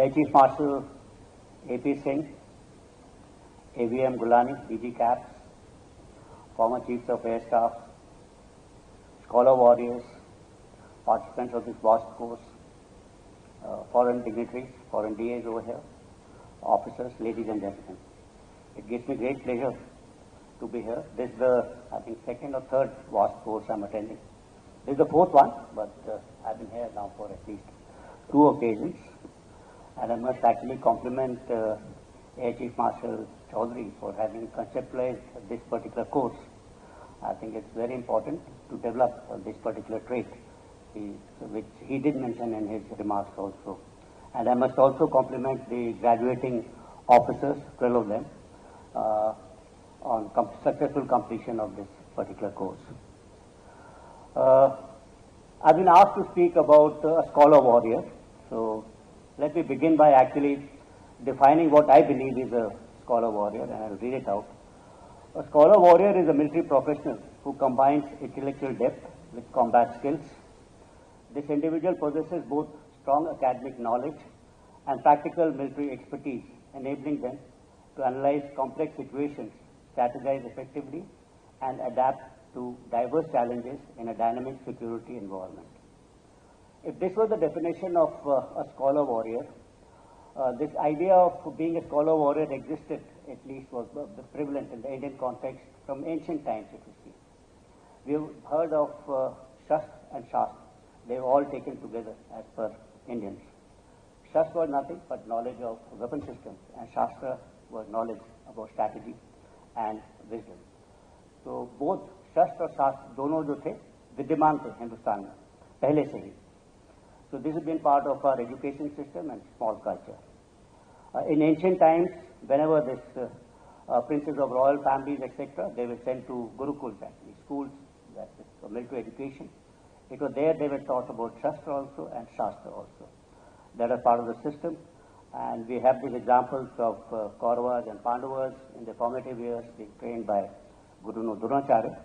Air Chief Marshal A.P. Singh, AVM Gulani, DG Caps, former Chiefs of Air Staff, scholar warriors, participants of this vast course, foreign dignitaries, foreign DAs over here, officers, ladies and gentlemen. It gives me great pleasure to be here. This is the, I think, second or third vast course I'm attending. This is the fourth one, but I've been here now for at least 2 occasions. And I must actually compliment Air Chief Marshal Chaudhary for having conceptualized this particular course. I think it's very important to develop this particular trait, which he did mention in his remarks also. And I must also compliment the graduating officers, 12 of them, on successful completion of this particular course. I've been asked to speak about a scholar warrior. So let me begin by actually defining what I believe is a scholar warrior, and I'll read it out. A scholar warrior is a military professional who combines intellectual depth with combat skills. This individual possesses both strong academic knowledge and practical military expertise, enabling them to analyze complex situations, strategize effectively, and adapt to diverse challenges in a dynamic security environment. If this was the definition of a scholar warrior, this idea of being a scholar warrior existed, at least was prevalent in the Indian context from ancient times, if you see. We've heard of Shastra and Shastra. They were all taken together as per Indians. Shastra was nothing but knowledge of weapon systems, and Shastra was knowledge about strategy and wisdom. So both Shastra और Shastra दोनों जो थे विद्यमान थे हिंदुस्तान में पहले से ही. So this has been part of our education system and small culture. In ancient times, whenever this princes of royal families, etc., they were sent to Gurukuls, actually, schools, that is for military education. It was there they were taught about Shastra also and Shastra also. That are part of the system. And we have these examples of Kauravas and Pandavas in their formative years being trained by Guru Dronacharya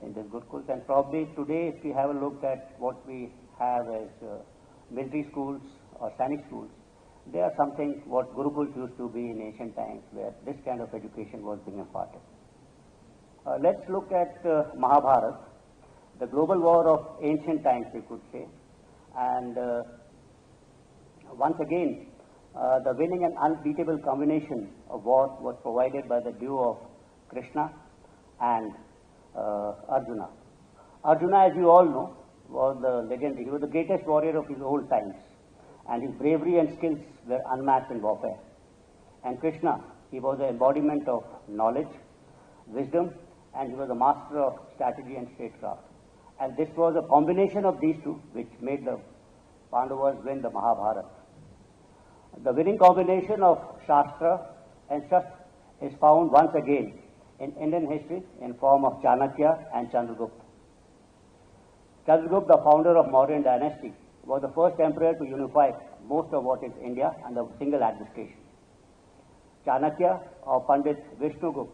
in the Gurukuls. And probably today, if we have a look at what we have as military schools or Sainik schools, they are something what Gurukuls used to be in ancient times, where this kind of education was being imparted. Let's look at Mahabharata, the global war of ancient times, we could say. And once again, the winning and unbeatable combination of war was provided by the duo of Krishna and Arjuna. Arjuna, as you all know, was the legendary. He was the greatest warrior of his old times, and his bravery and skills were unmatched in warfare. And Krishna, he was the embodiment of knowledge, wisdom, and he was a master of strategy and statecraft. And this was a combination of these two which made the Pandavas win the Mahabharata. The winning combination of Shastra and Shastra is found once again in Indian history in form of Chanakya and Chandragupta. Chandragupta, the founder of Mauryan dynasty, was the first emperor to unify most of what is India under single administration. Chanakya, or Pandit Vishnugupta,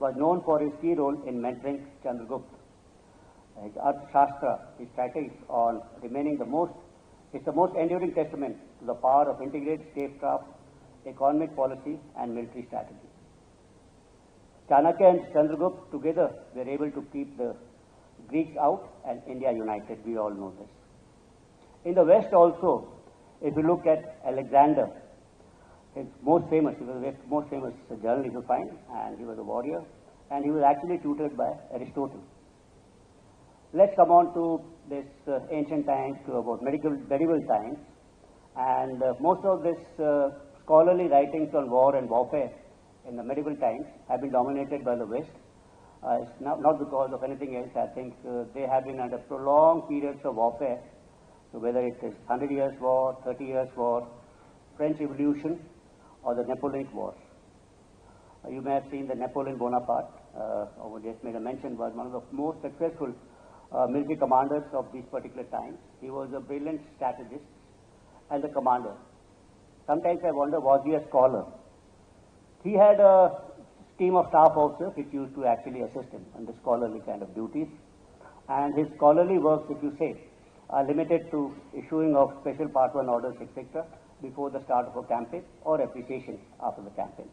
was known for his key role in mentoring Chandragupta. His Arthashastra, his treatise on remaining the most enduring testament to the power of integrated statecraft, economic policy, and military strategy. Chanakya and Chandragupta together were able to keep the Greeks out and India united. We all know this. In the West also, if you look at Alexander, his most famous, he was the most famous journalist you find, and he was a warrior, and he was actually tutored by Aristotle. Let's come on to this ancient times, to about medieval times, and most of this scholarly writings on war and warfare in the medieval times have been dominated by the West. It's not because of anything else. I think they have been under prolonged periods of warfare. So whether it is 100 years war, 30 years war, French Revolution, or the Napoleonic Wars. You may have seen the Napoleon Bonaparte, or just made a mention, was one of the most successful military commanders of these particular times. He was a brilliant strategist and a commander. Sometimes I wonder, was he a scholar? He had a team of staff officers which used to actually assist him in the scholarly kind of duties. And his scholarly works, if you say, are limited to issuing of special Part 1 orders, etc. before the start of a campaign or appreciation after the campaign.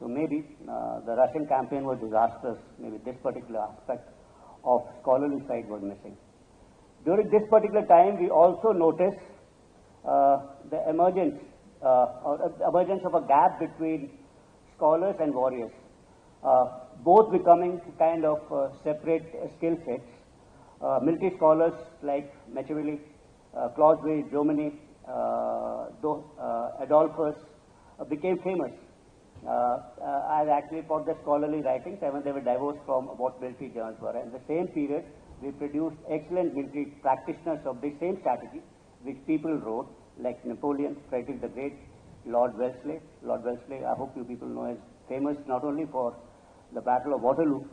So maybe the Russian campaign was disastrous. Maybe this particular aspect of scholarly side was missing. During this particular time, we also noticed the emergence of a gap between scholars and warriors, both becoming kind of separate skill sets. Military scholars like Machiavelli, Clausewitz, Jomini, Adolphus became famous as actually for their scholarly writings, and they were divorced from what military journals were. In the same period, we produced excellent military practitioners of the same strategy, which people wrote, like Napoleon, Frederick the Great, Lord Wellesley. Lord Wellesley, I hope you people know, is famous not only for the Battle of Waterloo,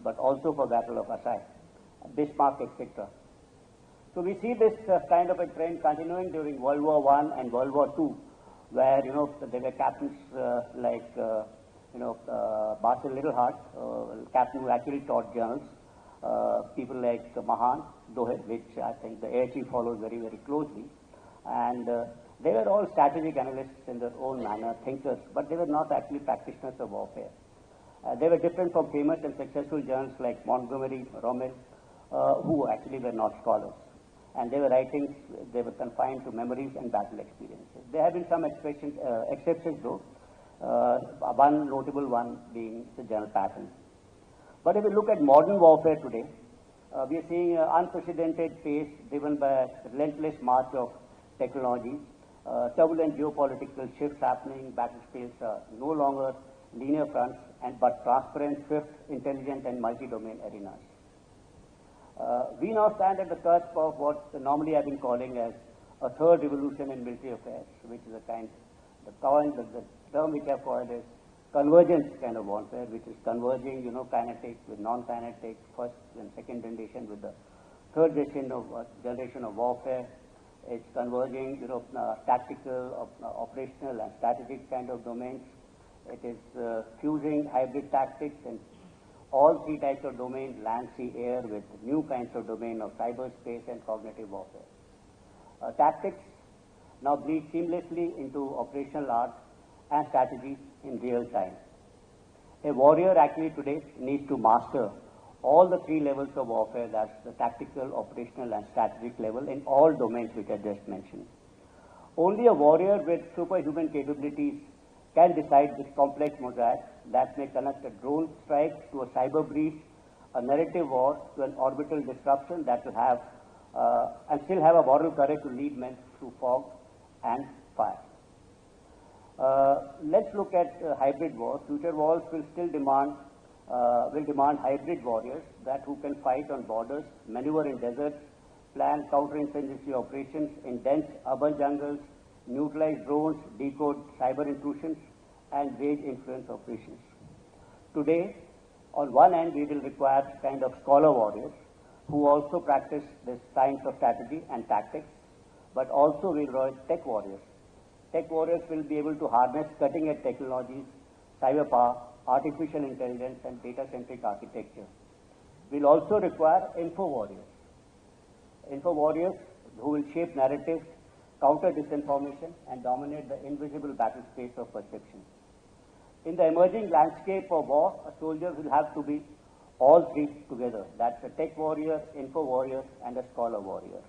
but also for Battle of Assaye, Bismarck, etc. So we see this kind of a trend continuing during World War I and World War II, where there were captains like Basil Littleheart, captain who actually taught journals, people like Mahan, Dohe, which I think the air chief follows very, very closely, and they were all strategic analysts in their own manner, thinkers, but they were not actually practitioners of warfare. They were different from famous and successful journals like Montgomery, Rommel, who actually were not scholars. And their writings, they were confined to memories and battle experiences. There have been some exceptions though, one notable one being the General Patton. But if we look at modern warfare today, we are seeing an unprecedented pace driven by a relentless march of technology, turbulent geopolitical shifts happening, battlefields are no longer linear fronts, but transparent, swift, intelligent, and multi-domain arenas. We now stand at the cusp of what normally I've been calling as a third revolution in military affairs, which is the term which I've called is convergence kind of warfare, which is converging, kinetic with non-kinetic, first and second generation with the third generation of warfare. It's converging, tactical, operational, and strategic kind of domains. It is fusing hybrid tactics and all three types of domains, land, sea, air, with new kinds of domain of cyberspace and cognitive warfare. Tactics now bleed seamlessly into operational art and strategy in real time. A warrior actually today needs to master all the three levels of warfare, that's the tactical, operational, and strategic level in all domains which I just mentioned. Only a warrior with superhuman capabilities can decide this complex mosaic that may connect a drone strike to a cyber breach, a narrative war to an orbital disruption that will have and still have a moral courage to lead men through fog and fire. Let's look at hybrid wars. Future wars will still demand hybrid warriors who can fight on borders, maneuver in deserts, plan counterinsurgency operations in dense urban jungles, neutralize drones, decode cyber intrusions, and wage influence operations. Today, on one end, we will require kind of scholar warriors who also practice this science of strategy and tactics, but also we will require tech warriors. Tech warriors will be able to harness cutting-edge technologies, cyber power, artificial intelligence, and data-centric architecture. We'll also require info warriors. Info warriors who will shape narratives, counter disinformation, and dominate the invisible battle space of perception. In the emerging landscape of war, a soldier will have to be all three together. That's a tech warrior, info warrior, and a scholar warrior.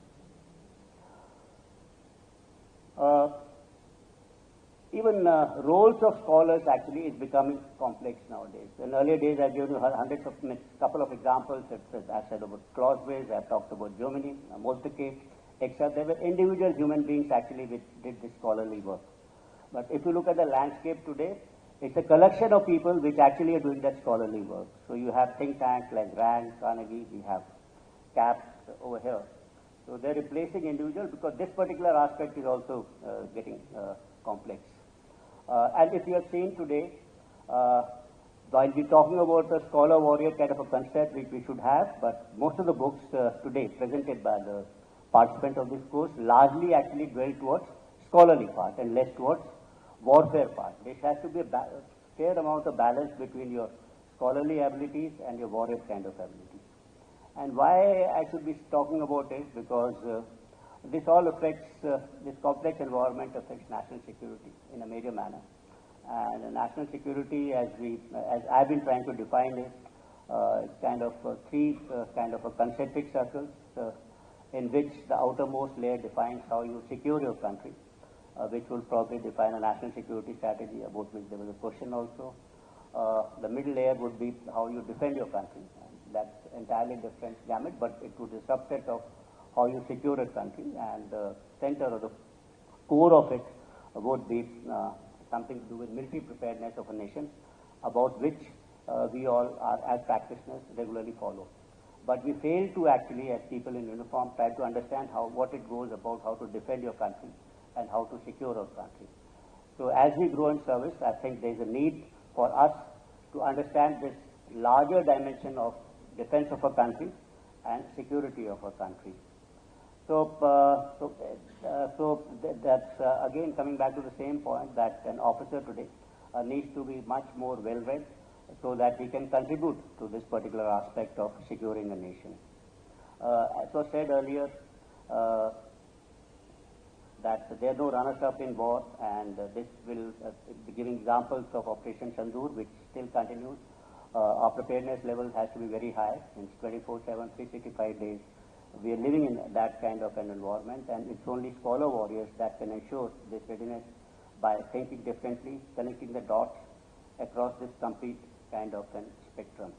Even roles of scholars actually is becoming complex nowadays. In earlier days, I've given you couple of examples. I said about Clausewitz, I've talked about Jomini, Moltke, etc. There were individual human beings actually which did this scholarly work. But if you look at the landscape today, it's a collection of people which actually are doing that scholarly work. So you have think tanks like RAND, Carnegie, we have CAPS over here. So they're replacing individuals because this particular aspect is also getting complex. And if you have seen today, while we're talking about the scholar warrior kind of a concept which we should have, but most of the books today presented by the participant of this course largely actually dwell towards scholarly part and less towards warfare part. There has to be a fair amount of balance between your scholarly abilities and your warrior kind of abilities. And why I should be talking about it, because This all affects, this complex environment affects national security in a major manner. And national security, as I've been trying to define it, it's kind of three kind of a concentric circles in which the outermost layer defines how you secure your country, which will probably define a national security strategy, about which there was a question also. The middle layer would be how you defend your country. That's entirely different gamut, but it would be a subset of how you secure a country, and the center or the core of it would be something to do with military preparedness of a nation, about which we all are, as practitioners, regularly follow. But we fail to actually, as people in uniform, try to understand what it goes about, how to defend your country and how to secure our country. So as we grow in service, I think there is a need for us to understand this larger dimension of defense of a country and security of a country. That's again coming back to the same point, that an officer today needs to be much more well-read so that he can contribute to this particular aspect of securing a nation. As was said earlier, that there are no runners-up in war, and this will be giving examples of Operation Sindoor, which still continues. Our preparedness level has to be very high. It's 24/7, 365 days. We are living in that kind of an environment, and it's only scholar warriors that can ensure this readiness by thinking differently, connecting the dots across this complete kind of an spectrum.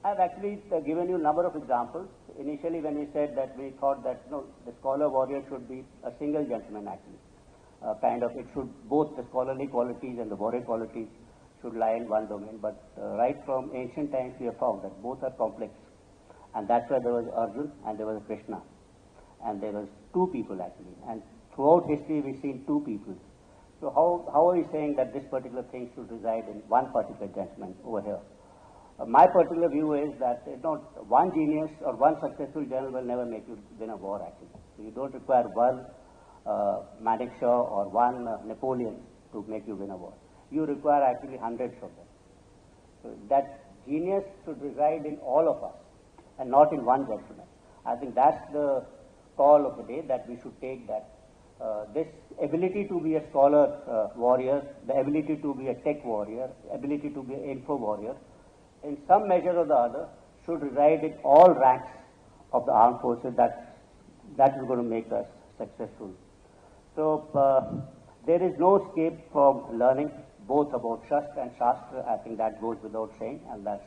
I've actually given you a number of examples. Initially, when we said that, we thought that the scholar warrior should be a single gentleman actually. It should, both the scholarly qualities and the warrior qualities should lie in one domain. But right from ancient times, we have found that both are complex. And that's why there was Arjun and there was Krishna. And there was two people actually. And throughout history, we've seen two people. So how are you saying that this particular thing should reside in one particular gentleman over here? My particular view is that one genius or one successful general will never make you win a war actually. So you don't require one Manekshaw or one Napoleon to make you win a war. You require actually hundreds of them. So that genius should reside in all of us and not in one gentleman. I think that's the call of the day, that we should take, that this ability to be a scholar warrior, the ability to be a tech warrior, ability to be an info warrior, in some measure or the other, should reside in all ranks of the armed forces. That is going to make us successful. So there is no escape from learning, both about Shastra and Shastra. I think that goes without saying, and that's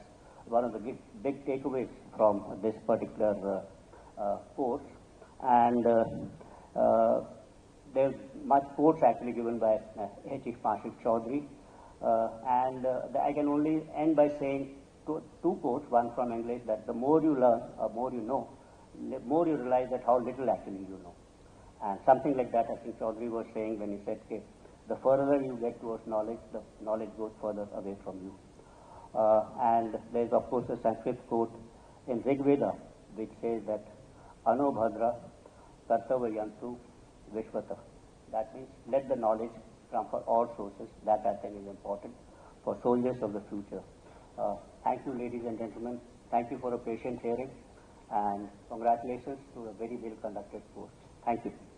one of the big takeaways from this particular course. And there's much quotes actually given by Chief Marshal Chaudhary. I can only end by saying two quotes, one from English, that the more you learn, or more you know, the more you realize that how little actually you know. And something like that I think Chaudhary was saying when he said, okay, the further you get towards knowledge, the knowledge goes further away from you. And there's of course a Sanskrit quote in Rig Veda which says that Ano Bhadra Kartavayantu Vishvata. That means let the knowledge come from all sources. That I think is important for soldiers of the future. Thank you, ladies and gentlemen. Thank you for a patient hearing, and congratulations to a very well conducted course. Thank you.